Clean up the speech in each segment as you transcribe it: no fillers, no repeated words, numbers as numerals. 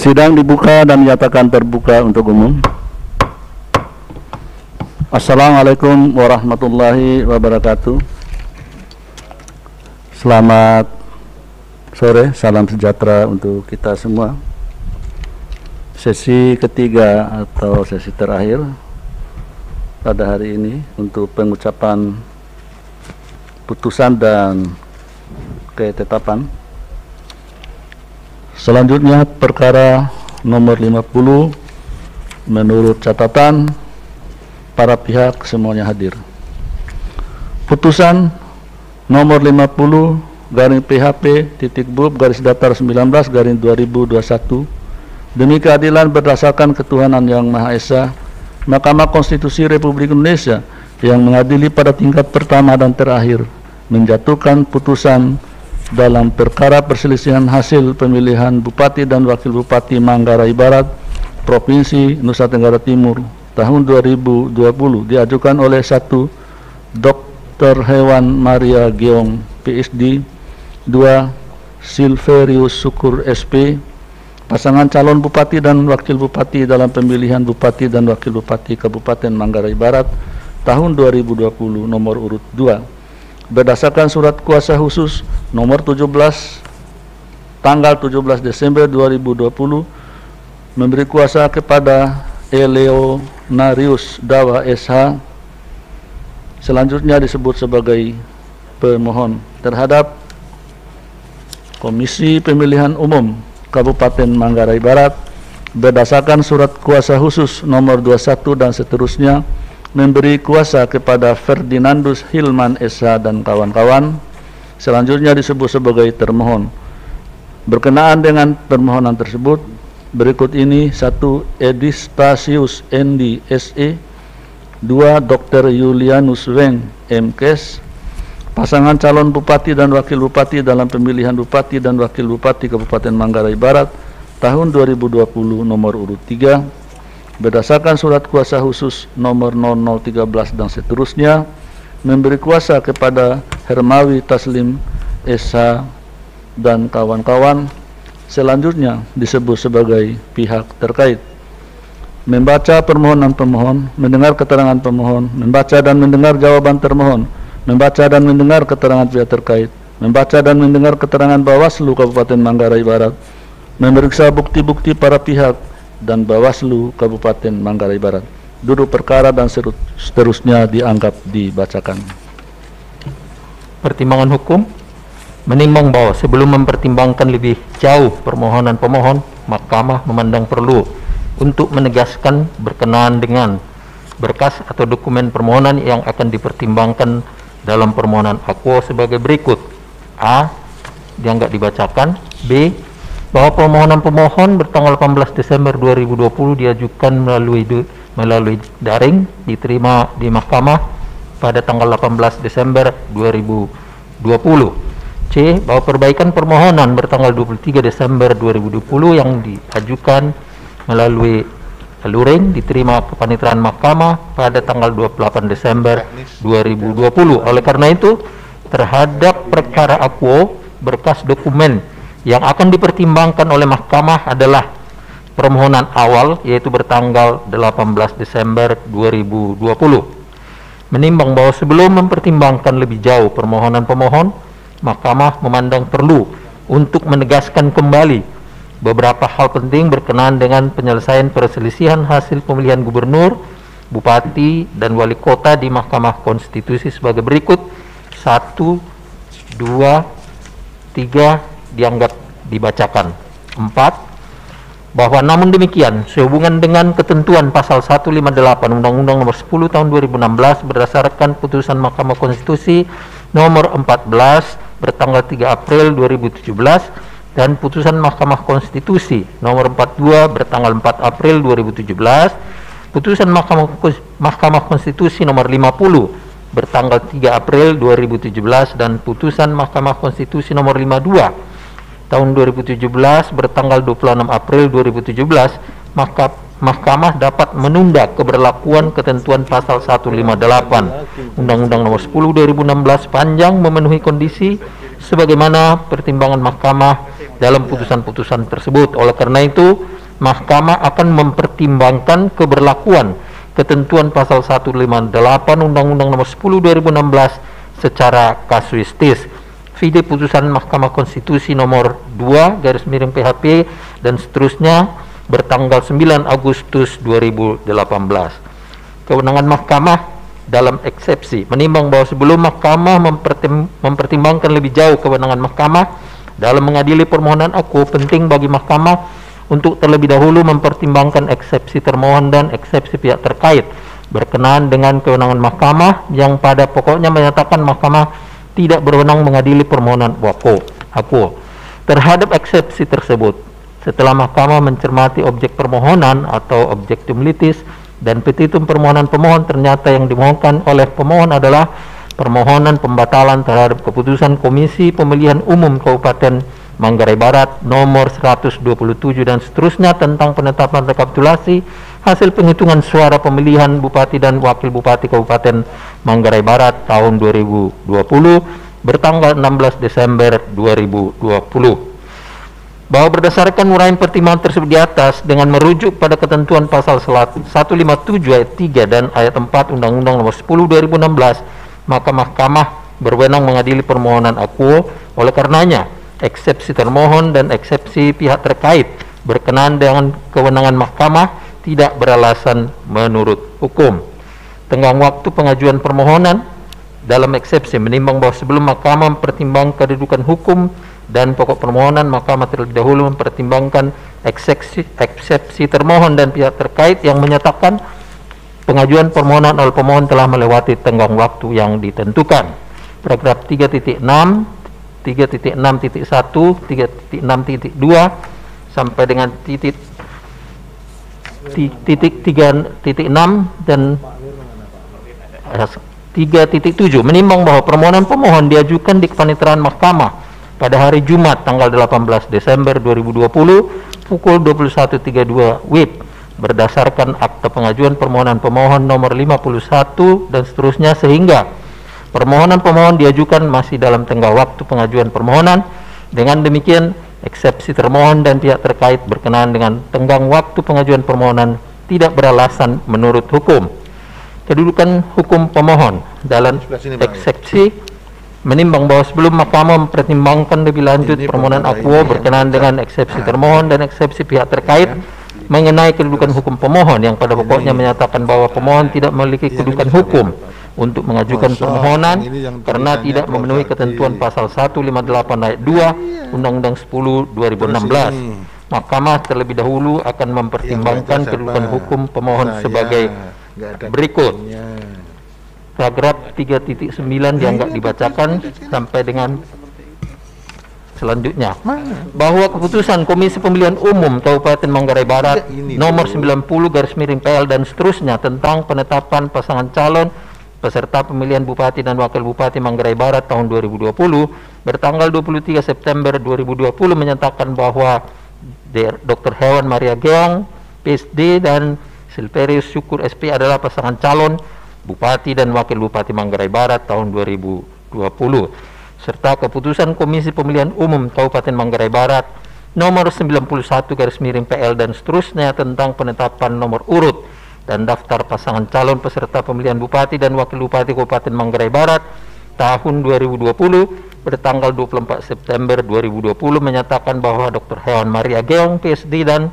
Sidang dibuka dan menyatakan terbuka untuk umum. Assalamualaikum warahmatullahi wabarakatuh. Selamat sore, salam sejahtera untuk kita semua. Sesi ketiga atau sesi terakhir pada hari ini untuk pengucapan putusan dan ketetapan. Selanjutnya perkara nomor 50 menurut catatan para pihak semuanya hadir. Putusan nomor 50 garing PHP titik bub garis datar 19 garing 2021 demi keadilan berdasarkan ketuhanan yang Maha Esa, Mahkamah Konstitusi Republik Indonesia yang mengadili pada tingkat pertama dan terakhir menjatuhkan putusan dalam perkara perselisihan hasil pemilihan Bupati dan Wakil Bupati Manggarai Barat, Provinsi Nusa Tenggara Timur tahun 2020 diajukan oleh 1. Dr. Hewan Maria Giong, PSD, 2. Silverius Syukur, SP, pasangan calon Bupati dan Wakil Bupati dalam pemilihan Bupati dan Wakil Bupati Kabupaten Manggarai Barat tahun 2020 nomor urut 2. Berdasarkan surat kuasa khusus nomor 17 tanggal 17 Desember 2020 memberi kuasa kepada Eleonarius Dawa SH, selanjutnya disebut sebagai pemohon, terhadap Komisi Pemilihan Umum Kabupaten Manggarai Barat berdasarkan surat kuasa khusus nomor 21 dan seterusnya memberi kuasa kepada Ferdinandus Hilman SH dan kawan-kawan, selanjutnya disebut sebagai termohon. Berkenaan dengan permohonan tersebut, berikut ini: 1. Edistasius Endi SE, 2. Dr. Julianus Weng MKes, pasangan calon Bupati dan Wakil Bupati dalam pemilihan Bupati dan Wakil Bupati Kabupaten Manggarai Barat tahun 2020 nomor urut 3, berdasarkan surat kuasa khusus nomor 0013 dan seterusnya memberi kuasa kepada Hermawi Taslim SH dan kawan-kawan, selanjutnya disebut sebagai pihak terkait. Membaca permohonan pemohon, mendengar keterangan pemohon, membaca dan mendengar jawaban termohon, membaca dan mendengar keterangan pihak terkait, membaca dan mendengar keterangan Bawaslu Kabupaten Manggarai Barat, memeriksa bukti-bukti para pihak dan Bawaslu Kabupaten Manggarai Barat. Duduk perkara dan seterusnya dianggap dibacakan. Pertimbangan hukum menimbang bahwa sebelum mempertimbangkan lebih jauh permohonan pemohon, Mahkamah memandang perlu untuk menegaskan berkenaan dengan berkas atau dokumen permohonan yang akan dipertimbangkan dalam permohonan akuo sebagai berikut: A. Dianggap dibacakan. B. Bahwa permohonan pemohon bertanggal 18 Desember 2020 diajukan melalui daring, diterima di Mahkamah pada tanggal 18 Desember 2020. C. Bahwa perbaikan permohonan bertanggal 23 Desember 2020 yang diajukan melalui luring diterima kepaniteraan Mahkamah pada tanggal 28 Desember 2020. Oleh karena itu, terhadap perkara akuo, berkas dokumen yang akan dipertimbangkan oleh Mahkamah adalah permohonan awal, yaitu bertanggal 18 Desember 2020. Menimbang bahwa sebelum mempertimbangkan lebih jauh permohonan pemohon, Mahkamah memandang perlu untuk menegaskan kembali beberapa hal penting berkenaan dengan penyelesaian perselisihan hasil pemilihan gubernur, bupati, dan wali kota di Mahkamah Konstitusi sebagai berikut: 1, 2, 3 dianggap dibacakan. 4. Bahwa namun demikian, sehubungan dengan ketentuan pasal 158 Undang-Undang Nomor 10 Tahun 2016 berdasarkan putusan Mahkamah Konstitusi Nomor 14 bertanggal 3 April 2017 dan putusan Mahkamah Konstitusi Nomor 42 bertanggal 4 April 2017, putusan Mahkamah Konstitusi Nomor 50 bertanggal 3 April 2017 dan putusan Mahkamah Konstitusi Nomor 52 tahun 2017 bertanggal 26 April 2017, Mahkamah dapat menunda keberlakuan ketentuan pasal 158 Undang-Undang Nomor 10 2016 sepanjang memenuhi kondisi sebagaimana pertimbangan Mahkamah dalam putusan-putusan tersebut. Oleh karena itu, Mahkamah akan mempertimbangkan keberlakuan ketentuan pasal 158 Undang-Undang Nomor 10 2016 secara kasuistis. Vide putusan Mahkamah Konstitusi nomor 2 garis miring PHP dan seterusnya bertanggal 9 Agustus 2018. Kewenangan Mahkamah dalam eksepsi menimbang bahwa sebelum Mahkamah mempertimbangkan lebih jauh kewenangan Mahkamah dalam mengadili permohonan aku, penting bagi Mahkamah untuk terlebih dahulu mempertimbangkan eksepsi termohon dan eksepsi pihak terkait berkenaan dengan kewenangan Mahkamah yang pada pokoknya menyatakan Mahkamah tidak berwenang mengadili permohonan aku. Terhadap eksepsi tersebut, setelah Mahkamah mencermati objek permohonan atau objektum litis dan petitum permohonan pemohon, ternyata yang dimohonkan oleh pemohon adalah permohonan pembatalan terhadap keputusan Komisi Pemilihan Umum Kabupaten Manggarai Barat nomor 127 dan seterusnya tentang penetapan rekapitulasi hasil penghitungan suara pemilihan Bupati dan Wakil Bupati Kabupaten Manggarai Barat tahun 2020 bertanggal 16 Desember 2020. Bahwa berdasarkan uraian pertimbangan tersebut di atas dengan merujuk pada ketentuan pasal 157 ayat 3 dan ayat 4 Undang-Undang Nomor 10 2016, maka Mahkamah berwenang mengadili permohonan akuo. Oleh karenanya, eksepsi termohon dan eksepsi pihak terkait berkenaan dengan kewenangan Mahkamah tidak beralasan menurut hukum. Tenggang waktu pengajuan permohonan dalam eksepsi menimbang bahwa sebelum Mahkamah mempertimbangkan kedudukan hukum dan pokok permohonan, Mahkamah terlebih dahulu mempertimbangkan eksepsi termohon dan pihak terkait yang menyatakan pengajuan permohonan oleh pemohon telah melewati tenggang waktu yang ditentukan. Paragraf 3.6, 3.6.1, 3.6.2 sampai dengan titik 3.6 dan 3.7 menimbang bahwa permohonan pemohon diajukan di kepaniteraan Mahkamah pada hari Jumat tanggal 18 Desember 2020 pukul 21.32 WIB berdasarkan akta pengajuan permohonan pemohon nomor 51 dan seterusnya, sehingga permohonan pemohon diajukan masih dalam tenggang waktu pengajuan permohonan. Dengan demikian, eksepsi termohon dan pihak terkait berkenaan dengan tenggang waktu pengajuan permohonan tidak beralasan menurut hukum. Kedudukan hukum pemohon dalam eksepsi menimbang bahwa sebelum Mahkamah mempertimbangkan lebih lanjut permohonan akuo berkenaan dengan eksepsi termohon dan eksepsi pihak terkait mengenai kedudukan hukum pemohon yang pada pokoknya menyatakan bahwa pemohon tidak memiliki kedudukan hukum untuk mengajukan permohonan karena tidak memenuhi ketentuan pasal 158 ayat 2 Undang-Undang 10 2016. Mahkamah terlebih dahulu akan mempertimbangkan kedudukan hukum pemohon sebagai berikut. Paragraf 3.9 dianggap dibacakan sampai dengan selanjutnya. Bahwa keputusan Komisi Pemilihan Umum Kabupaten Manggarai Barat nomor 90/PL dan seterusnya tentang penetapan pasangan calon peserta pemilihan Bupati dan Wakil Bupati Manggarai Barat tahun 2020 bertanggal 23 September 2020 menyatakan bahwa Dr. Hewan Maria Geong PSD dan Silverius Syukur SP adalah pasangan calon Bupati dan Wakil Bupati Manggarai Barat tahun 2020, serta keputusan Komisi Pemilihan Umum Kabupaten Manggarai Barat nomor 91/PL dan seterusnya tentang penetapan nomor urut dan daftar pasangan calon peserta pemilihan Bupati dan Wakil Bupati Kabupaten Manggarai Barat tahun 2020 bertanggal 24 September 2020 menyatakan bahwa Dr. Hewan Maria Geong PSD dan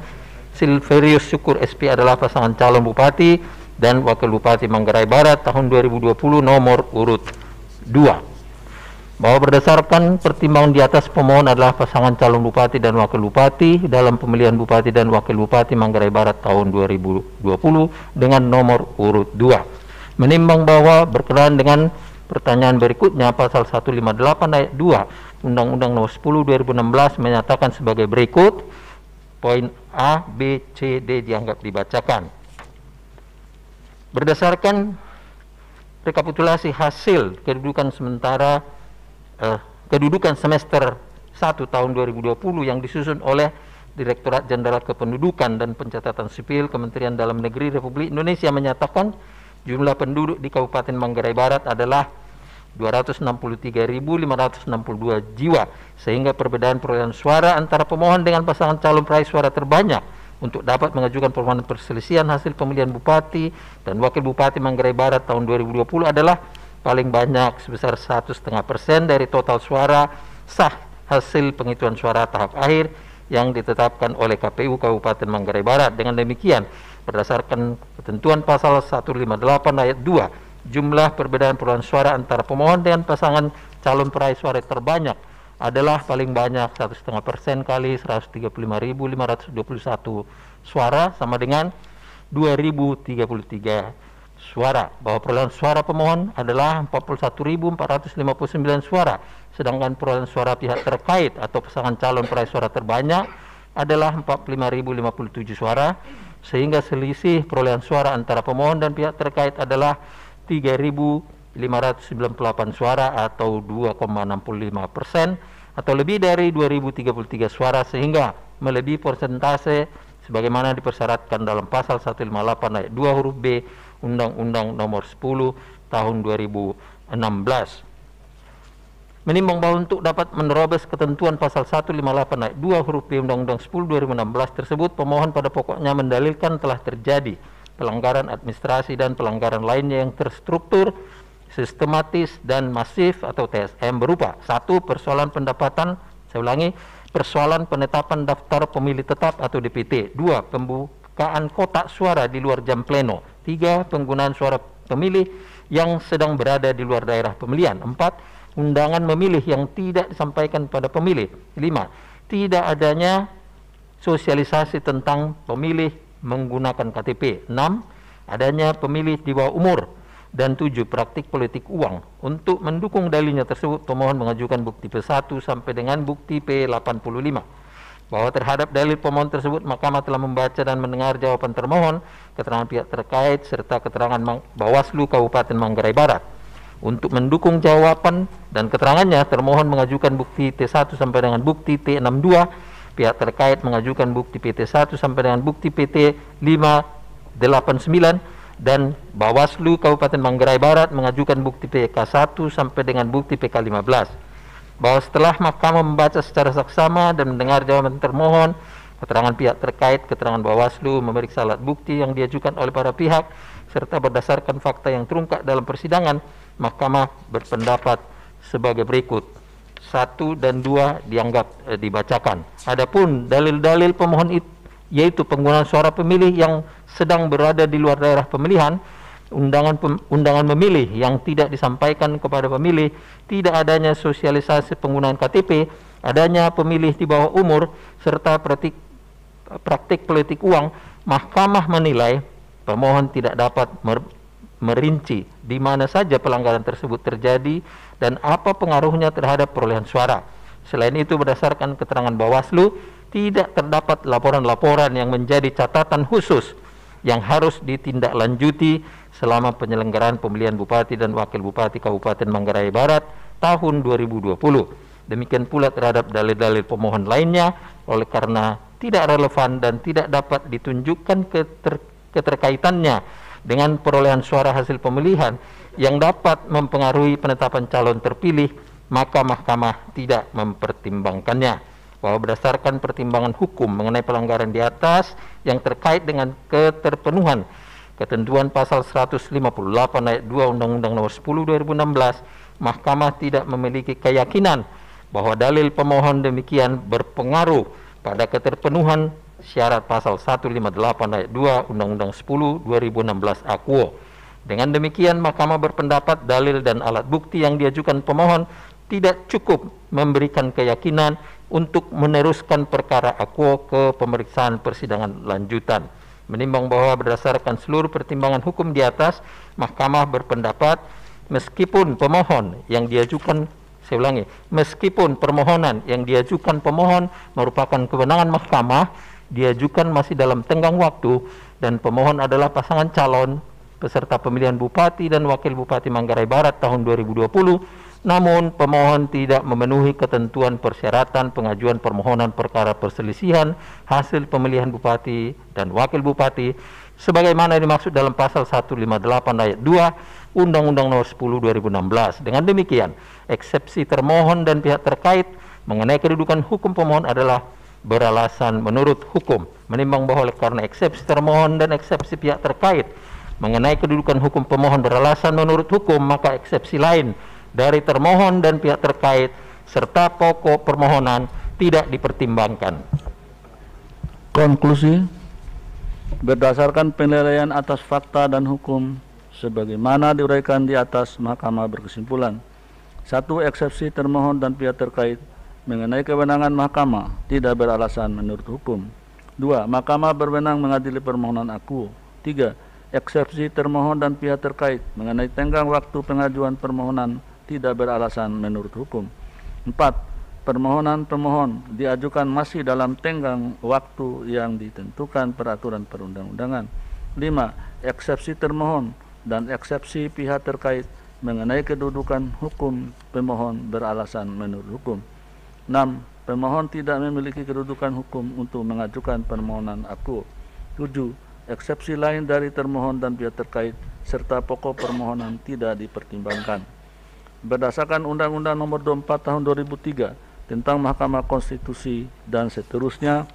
Silverius Syukur SP adalah pasangan calon Bupati dan Wakil Bupati Manggarai Barat tahun 2020 nomor urut 2. Bahwa berdasarkan pertimbangan di atas, pemohon adalah pasangan calon Bupati dan Wakil Bupati dalam pemilihan Bupati dan Wakil Bupati Manggarai Barat tahun 2020 dengan nomor urut 2. Menimbang bahwa berkenaan dengan pertanyaan berikutnya, pasal 158 ayat 2 Undang-Undang Nomor 10 2016 menyatakan sebagai berikut. Poin A, B, C, D dianggap dibacakan. Berdasarkan rekapitulasi hasil kedudukan semester 1 tahun 2020 yang disusun oleh Direktorat Jenderal Kependudukan dan Pencatatan Sipil Kementerian Dalam Negeri Republik Indonesia menyatakan jumlah penduduk di Kabupaten Manggarai Barat adalah 263.562 jiwa, sehingga perbedaan perolehan suara antara pemohon dengan pasangan calon peraih suara terbanyak untuk dapat mengajukan permohonan perselisihan hasil pemilihan bupati dan wakil bupati Manggarai Barat tahun 2020 adalah paling banyak sebesar 1,5% dari total suara sah hasil penghitungan suara tahap akhir yang ditetapkan oleh KPU Kabupaten Manggarai Barat. Dengan demikian, berdasarkan ketentuan pasal 158 ayat 2, jumlah perbedaan perolehan suara antara pemohon dengan pasangan calon peraih suara terbanyak adalah paling banyak 1,5% kali 135.521 suara sama dengan 2.033 suara, bahwa perolehan suara pemohon adalah 41.459 suara, sedangkan perolehan suara pihak terkait atau pasangan calon peraih suara terbanyak adalah 45.057 suara, sehingga selisih perolehan suara antara pemohon dan pihak terkait adalah 3.598 suara atau 2,65% atau lebih dari 2.033 suara, sehingga melebihi persentase sebagaimana dipersyaratkan dalam pasal 158 ayat 2 huruf B Undang-Undang Nomor 10 Tahun 2016. Menimbang bahwa untuk dapat menerobos ketentuan pasal 158 ayat 2 huruf B Undang-Undang 10 2016 tersebut, pemohon pada pokoknya mendalilkan telah terjadi pelanggaran administrasi dan pelanggaran lainnya yang terstruktur, sistematis dan masif atau TSM berupa: 1. Persoalan pendapatan, saya ulangi, persoalan penetapan daftar pemilih tetap atau DPT. 2. Pembukaan kotak suara di luar jam pleno. 3. Penggunaan suara pemilih yang sedang berada di luar daerah pemilihan. 4. Undangan memilih yang tidak disampaikan pada pemilih. 5. Tidak adanya sosialisasi tentang pemilih menggunakan KTP. 6. Adanya pemilih di bawah umur. Dan 7. Praktik politik uang. Untuk mendukung dalilnya tersebut, pemohon mengajukan bukti P1 sampai dengan bukti P85. Bahwa terhadap dalil pemohon tersebut, Mahkamah telah membaca dan mendengar jawaban termohon, keterangan pihak terkait, serta keterangan Bawaslu Kabupaten Manggarai Barat. Untuk mendukung jawaban dan keterangannya, termohon mengajukan bukti T1 sampai dengan bukti T62, pihak terkait mengajukan bukti PT1 sampai dengan bukti PT 589, dan Bawaslu Kabupaten Manggarai Barat mengajukan bukti PK1 sampai dengan bukti PK15. Bahwa setelah Mahkamah membaca secara saksama dan mendengar jawaban termohon, keterangan pihak terkait, keterangan Bawaslu, memeriksa alat bukti yang diajukan oleh para pihak, serta berdasarkan fakta yang terungkap dalam persidangan, Mahkamah berpendapat sebagai berikut: 1 dan 2 dianggap dibacakan. Adapun dalil-dalil pemohon itu, yaitu penggunaan suara pemilih yang sedang berada di luar daerah pemilihan, undangan memilih yang tidak disampaikan kepada pemilih, tidak adanya sosialisasi penggunaan KTP, adanya pemilih di bawah umur, serta praktik politik uang, Mahkamah menilai pemohon tidak dapat merinci di mana saja pelanggaran tersebut terjadi dan apa pengaruhnya terhadap perolehan suara. Selain itu, berdasarkan keterangan Bawaslu, tidak terdapat laporan-laporan yang menjadi catatan khusus yang harus ditindaklanjuti selama penyelenggaraan pemilihan bupati dan wakil bupati Kabupaten Manggarai Barat tahun 2020. Demikian pula terhadap dalil-dalil pemohon lainnya, oleh karena tidak relevan dan tidak dapat ditunjukkan keterkaitannya dengan perolehan suara hasil pemilihan yang dapat mempengaruhi penetapan calon terpilih, maka Mahkamah tidak mempertimbangkannya. Bahwa berdasarkan pertimbangan hukum mengenai pelanggaran di atas yang terkait dengan keterpenuhan ketentuan pasal 158 ayat 2 Undang-Undang Nomor 10 2016, Mahkamah tidak memiliki keyakinan bahwa dalil pemohon demikian berpengaruh pada keterpenuhan syarat pasal 158 ayat 2 Undang-Undang 10 2016 Akwo. Dengan demikian, Mahkamah berpendapat dalil dan alat bukti yang diajukan pemohon tidak cukup memberikan keyakinan untuk meneruskan perkara Akwo ke pemeriksaan persidangan lanjutan. Menimbang bahwa berdasarkan seluruh pertimbangan hukum di atas, Mahkamah berpendapat meskipun pemohon yang diajukan, saya ulangi, meskipun permohonan yang diajukan pemohon merupakan kewenangan Mahkamah, diajukan masih dalam tenggang waktu, dan pemohon adalah pasangan calon peserta pemilihan Bupati dan Wakil Bupati Manggarai Barat tahun 2020, namun pemohon tidak memenuhi ketentuan persyaratan pengajuan permohonan perkara perselisihan hasil pemilihan Bupati dan Wakil Bupati sebagaimana dimaksud dalam pasal 158 ayat 2 Undang-Undang Nomor 10 2016. Dengan demikian, eksepsi termohon dan pihak terkait mengenai kedudukan hukum pemohon adalah beralasan menurut hukum. Menimbang bahwa oleh karena eksepsi termohon dan eksepsi pihak terkait mengenai kedudukan hukum pemohon beralasan menurut hukum, maka eksepsi lain dari termohon dan pihak terkait serta pokok permohonan tidak dipertimbangkan. Konklusi, berdasarkan penilaian atas fakta dan hukum sebagaimana diuraikan di atas, Mahkamah berkesimpulan: 1. Eksepsi termohon dan pihak terkait mengenai kewenangan Mahkamah tidak beralasan menurut hukum. 2. Mahkamah berwenang mengadili permohonan akuo. 3. Eksepsi termohon dan pihak terkait mengenai tenggang waktu pengajuan permohonan tidak beralasan menurut hukum. 4. Permohonan pemohon diajukan masih dalam tenggang waktu yang ditentukan peraturan perundang-undangan. 5. Eksepsi termohon dan eksepsi pihak terkait mengenai kedudukan hukum pemohon beralasan menurut hukum. 6. Pemohon tidak memiliki kedudukan hukum untuk mengajukan permohonan akuo. 7. Eksepsi lain dari termohon dan pihak terkait serta pokok permohonan tidak dipertimbangkan. Berdasarkan Undang-Undang Nomor 24 Tahun 2003 tentang Mahkamah Konstitusi dan seterusnya,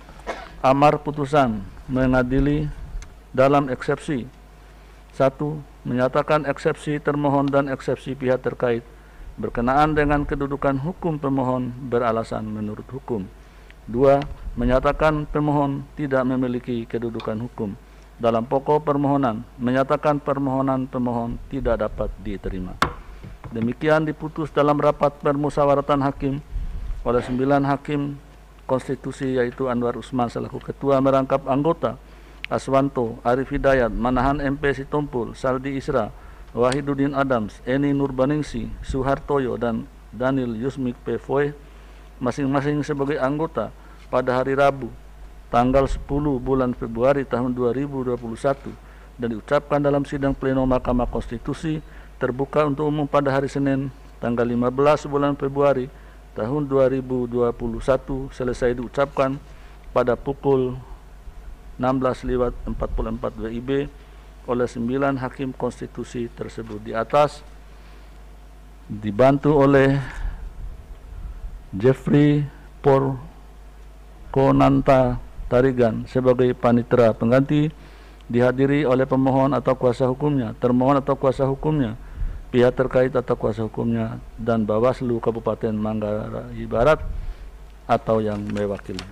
amar putusan mengadili dalam eksepsi: 1. Menyatakan eksepsi termohon dan eksepsi pihak terkait berkenaan dengan kedudukan hukum pemohon beralasan menurut hukum. 2. Menyatakan pemohon tidak memiliki kedudukan hukum. Dalam pokok permohonan, menyatakan permohonan pemohon tidak dapat diterima. Demikian diputus dalam rapat permusyawaratan hakim oleh 9 hakim konstitusi, yaitu Anwar Usman selaku ketua, merangkap anggota Aswanto, Arif Hidayat, Manahan MP Sitompul, Saldi Isra, Wahiduddin Adams, Eni Nurbaningsi, Suhartoyo, dan Daniel Yusmik P. Foy, masing-masing sebagai anggota pada hari Rabu tanggal 10 bulan Februari tahun 2021, dan diucapkan dalam sidang pleno Mahkamah Konstitusi terbuka untuk umum pada hari Senin tanggal 15 bulan Februari tahun 2021, selesai diucapkan pada pukul 16:44 WIB oleh 9 hakim konstitusi tersebut di atas, dibantu oleh Jeffrey Porkonanta Tarigan sebagai panitera pengganti, dihadiri oleh pemohon atau kuasa hukumnya, termohon atau kuasa hukumnya, pihak terkait atau kuasa hukumnya, dan Bawaslu Kabupaten Manggarai Barat atau yang mewakili.